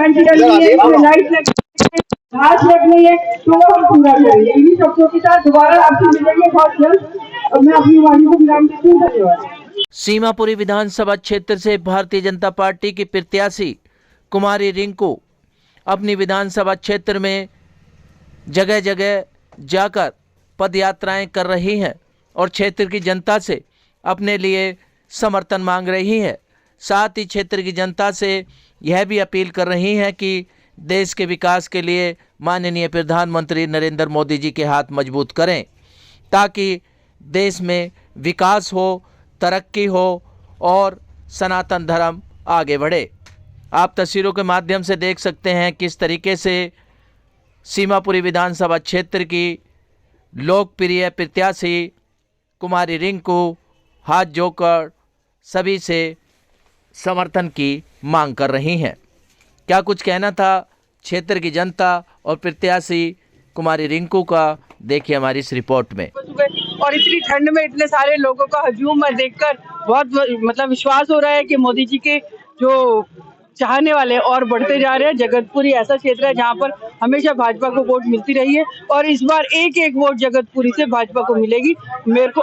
Current चल रही है, लाइट लग रही है, घास लग रही है, तो हम पूरा करेंगे। इन्हीं शब्दों के साथ दोबारा आपसे मिलेंगे बहुत जल्द और मैं अपनी वाणी को विराम देती हूँ। धन्यवाद। सीमापुरी विधानसभा क्षेत्र से भारतीय जनता पार्टी की प्रत्याशी कुमारी रिंकू अपनी विधानसभा क्षेत्र में जगह जगह जाकर पद यात्राएं कर रही हैं और क्षेत्र की जनता से अपने लिए समर्थन मांग रही हैं। साथ ही क्षेत्र की जनता से यह भी अपील कर रही हैं कि देश के विकास के लिए माननीय प्रधानमंत्री नरेंद्र मोदी जी के हाथ मजबूत करें ताकि देश में विकास हो, तरक्की हो और सनातन धर्म आगे बढ़े। आप तस्वीरों के माध्यम से देख सकते हैं किस तरीके से सीमापुरी विधानसभा क्षेत्र की लोकप्रिय प्रत्याशी कुमारी रिंकू हाथ जोड़कर सभी से समर्थन की मांग कर रही हैं। क्या कुछ कहना था क्षेत्र की जनता और प्रत्याशी कुमारी रिंकू का, देखिए हमारी इस रिपोर्ट में। और इतनी ठंड में इतने सारे लोगों का हजूम देखकर बहुत विश्वास हो रहा है कि मोदी जी के जो चाहने वाले और बढ़ते जा रहे हैं। जगतपुरी ऐसा क्षेत्र है जहां पर हमेशा भाजपा को वोट मिलती रही है और इस बार एक एक वोट जगतपुरी से भाजपा को मिलेगी। मेरे को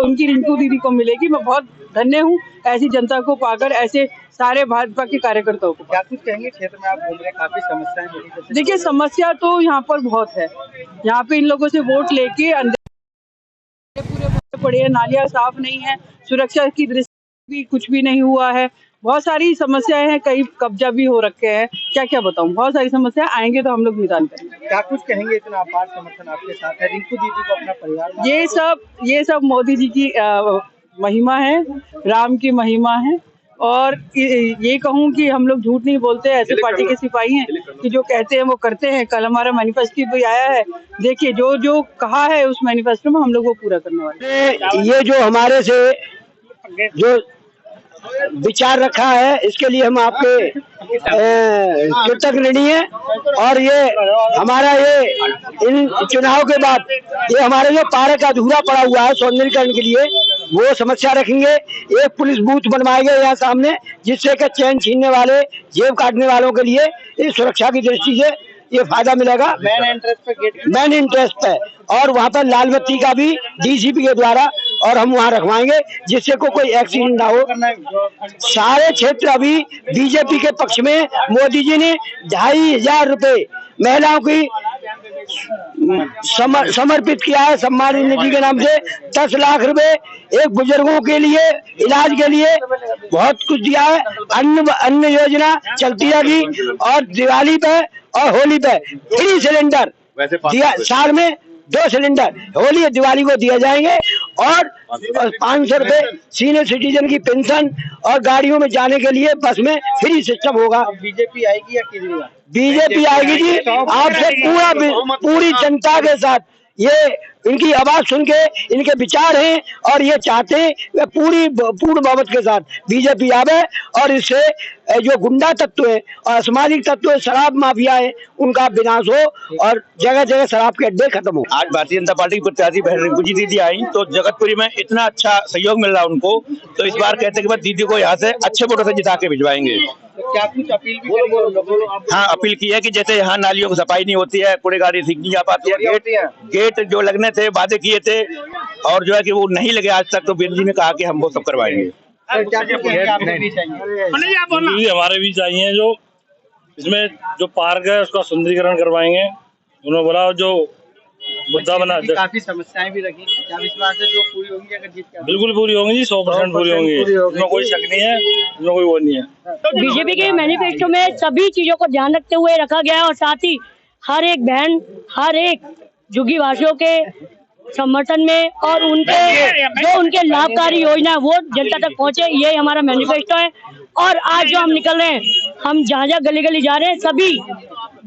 उनकी रिंकू दीदी को मिलेगी। मैं बहुत धन्य हूं ऐसी जनता को पाकर, ऐसे सारे भाजपा के कार्यकर्ताओं को। क्या कुछ कहेंगे, क्षेत्र में आप घूम रहे हैं, काफी समस्याएं हो रही है? देखिए समस्या तो यहाँ पर बहुत है। यहाँ पे इन लोगों से वोट लेके पूरे पड़े हैं, नालियां साफ नहीं है, सुरक्षा की दृष्टि भी कुछ भी नहीं हुआ है, बहुत सारी समस्याएं हैं, कई कब्जा भी हो रखे हैं। क्या क्या बताऊं, बहुत सारी समस्याएं आएंगे तो हम लोग निदान करेंगे। क्या कुछ कहेंगे, इतना अपार समर्थन आपके साथ है, रिंकू दीदी को अपना परिवार? ये सब मोदी जी की महिमा है, राम की महिमा है। और ये कहूँ कि हम लोग झूठ नहीं बोलते, ऐसे पार्टी के सिपाही हैं कि जो कहते हैं वो करते हैं। कल हमारा मैनिफेस्टो भी आया है, देखिए जो जो कहा है उस मैनिफेस्टो में हम लोग वो पूरा करने वाले। ये जो हमारे से जो विचार रखा है इसके लिए हम आपके कृतज्ञ ऋणी हैं। और ये हमारा इन चुनाव के बाद ये हमारे जो पार्क अधूरा पड़ा हुआ है सौंदर्यीकरण के लिए वो समस्या रखेंगे। एक पुलिस बूथ बनवाए गए यहाँ सामने जिससे कि चैन छीनने वाले, जेब काटने वालों के लिए इस सुरक्षा की दृष्टि से ये फायदा मिलेगा। मेन इंटरेस्ट है और वहाँ पर लाल बत्ती का भी डीसीपी के द्वारा और हम वहाँ रखवाएंगे जिससे कोई एक्सीडेंट ना हो। सारे क्षेत्र अभी बीजेपी के पक्ष में। मोदी जी ने 2500 रुपए महिलाओं की समर्पित किया है सम्मान निधि के नाम से। 10 लाख रुपए एक बुजुर्गों के लिए इलाज के लिए बहुत कुछ दिया है। अन्न योजना चलती रहेगी और दिवाली पे और होली पे फ्री सिलेंडर दिया, साल में 2 सिलेंडर होली और दिवाली को दिए जाएंगे। और 500 रुपए सीनियर सिटीजन की पेंशन और गाड़ियों में जाने के लिए बस में फ्री सिस्टम होगा। बीजेपी आएगी या केजरीवाल? बीजेपी आएगी जी। आपसे पूरी जनता के साथ ये इनकी आवाज सुन के इनके विचार हैं और ये चाहते हैं पूर्ण बहुमत के साथ बीजेपी आवे और इससे जो गुंडा तत्व है और असामाजिक तत्व है, शराब माफिया है, उनका विनाश हो और जगह जगह शराब के अड्डे खत्म हो। आज भारतीय जनता पार्टी की प्रत्याशी बहन रिंकू जी दीदी आई तो जगतपुरी में इतना अच्छा सहयोग मिल रहा है उनको, तो इस बार कहते हैं कि दीदी को यहाँ से अच्छे वोटों से जिता के भिजवाएंगे। तो क्या कुछ अपील भी करेंगे? हाँ, अपील की है कि जैसे यहाँ नालियों की सफाई नहीं होती है, कूड़े गाड़ी ठीक नहीं जा पाती है, गेट जो लगने थे वादे किए थे और जो है कि वो नहीं लगे आज तक, तो बीर जी ने कहा कि हम वो सब करवाएंगे। हमारे भी चाहिए जो इसमें जो पार्क है उसका सुंदरीकरण करवाएंगे। उन्होंने बोला जो मुद्दा बना, काफी समस्याएं भी रखी, क्या विश्वास है जो पूरी होंगी? अगर जीत के बिल्कुल पूरी होंगी जी, 100% पूरी होंगी, इसमें कोई शक नहीं है, इसमें कोई वो नहीं है। बीजेपी के मैनिफेस्टो में सभी चीजों को ध्यान रखते हुए रखा गया है और साथ ही हर एक बहन, हर एक झुग्गी वासियों के समर्थन में और उनके लाभकारी योजना वो जनता तक पहुंचे, ये हमारा मैनिफेस्टो है। और आज जो हम निकल रहे हैं, हम जहाँ जहाँ गली गली जा रहे हैं, सभी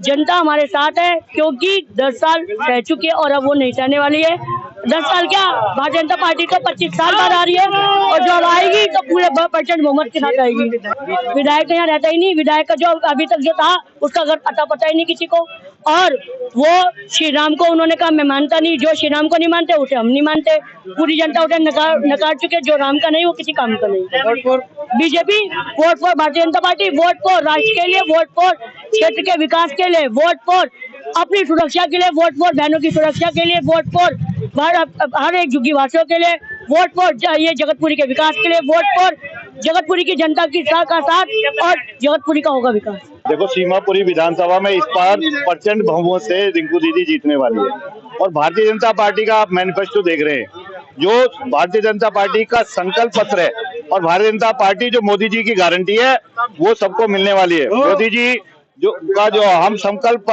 जनता हमारे साथ है क्योंकि 10 साल रह चुकी है और अब वो नहीं सहने वाली है। 10 साल क्या, भारतीय जनता पार्टी तो 25 साल बाद आ रही है और जो अब आएगी तो पूरे 100% बहुमत के साथ आएगी। विधायक यहाँ रहता ही नहीं, विधायक का जो अभी तक जो था उसका घर पता ही नहीं किसी को, और वो श्री राम को उन्होंने कहा मैं मानता नहीं, जो श्री राम को नहीं मानते उसे हम नहीं मानते। पूरी जनता उसे नकार चुके, जो राम का नहीं वो किसी काम का नहीं। BJP vote for Bharatiya Janata party, vote for राष्ट्र के लिए, वोट फॉर क्षेत्र के विकास के लिए, वोट फॉर अपनी सुरक्षा के लिए, वोट फॉर बहनों की सुरक्षा के लिए, वोट फॉर हर एक झुग्गी वासियों के लिए, वोट फॉर ये जगतपुरी के विकास के लिए, वोट फॉर जगतपुरी की जनता की साथ और जगतपुरी का होगा विकास। देखो, सीमापुरी विधानसभा में इस बार प्रचंड बहुमत से रिंकू दीदी जीतने वाली है और भारतीय जनता पार्टी का आप मैनिफेस्टो देख रहे हैं, जो भारतीय जनता पार्टी का संकल्प पत्र है और भारतीय जनता पार्टी जो मोदी जी की गारंटी है वो सबको मिलने वाली है। मोदी जी जो हम संकल्प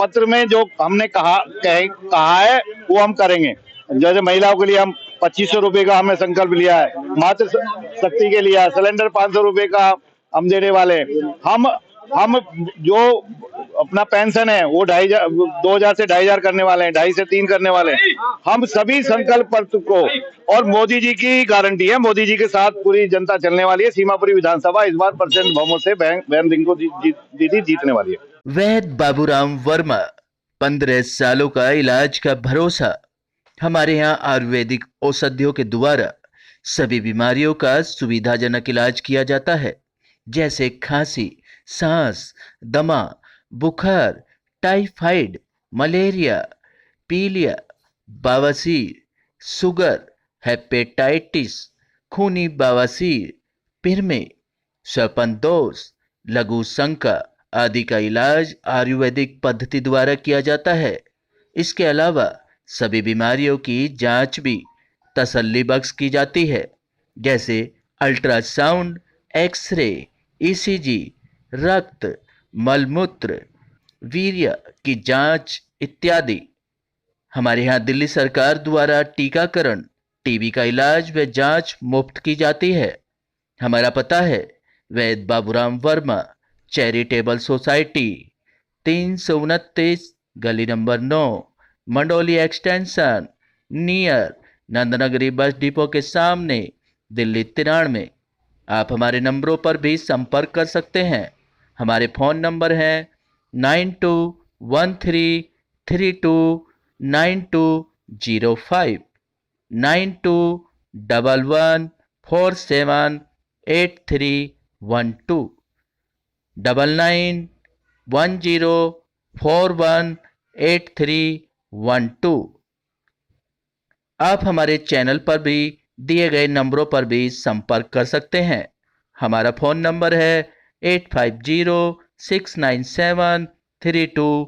पत्र में जो हमने कहा है वो हम करेंगे। जैसे महिलाओं के लिए हम 2500 रुपए का हमने संकल्प लिया है, मातृ शक्ति के लिए सिलेंडर 500 रुपए का हम देने वाले हैं। हम जो अपना पेंशन है वो 2000 से 2500 करने वाले हैं, 2.5 से 3 करने वाले हैं। हम सभी संकल्प पत्र को, और मोदी जी की गारंटी है, मोदी जी के साथ पूरी जनता चलने वाली है। सीमापुरी विधानसभा इस बार प्रचंड बहुमत से बहन रिंकू दीदी जीतने वाली है। वैद्य बाबूराम वर्मा, 15 सालों का इलाज का भरोसा। हमारे यहाँ आयुर्वेदिक औषधियों के द्वारा सभी बीमारियों का सुविधाजनक इलाज किया जाता है, जैसे खांसी, सांस, दमा, बुखार, टाइफाइड, मलेरिया, पीलिया, बवासीर, शुगर, हेपेटाइटिस, खूनी बवासीर, पिरमे, श्वसन लघु शंका आदि का इलाज आयुर्वेदिक पद्धति द्वारा किया जाता है। इसके अलावा सभी बीमारियों की जांच भी तसल्ली बख्श की जाती है, जैसे अल्ट्रासाउंड, एक्सरे, ईसीजी, रक्त, मलमूत्र, वीर्य की जांच इत्यादि। हमारे यहाँ दिल्ली सरकार द्वारा टीकाकरण, टीबी का इलाज व जांच मुफ्त की जाती है। हमारा पता है वैद्य बाबूराम वर्मा चैरिटेबल सोसाइटी, 329 गली number 9, Mandoli extension, near Nand Nagri bus depot के सामने, दिल्ली 93। आप हमारे नंबरों पर भी संपर्क कर सकते हैं। हमारे फ़ोन नंबर हैं 9213329205, 9211478312, 9910418312। आप हमारे चैनल पर भी दिए गए नंबरों पर भी संपर्क कर सकते हैं। हमारा फ़ोन नंबर है 8506973234।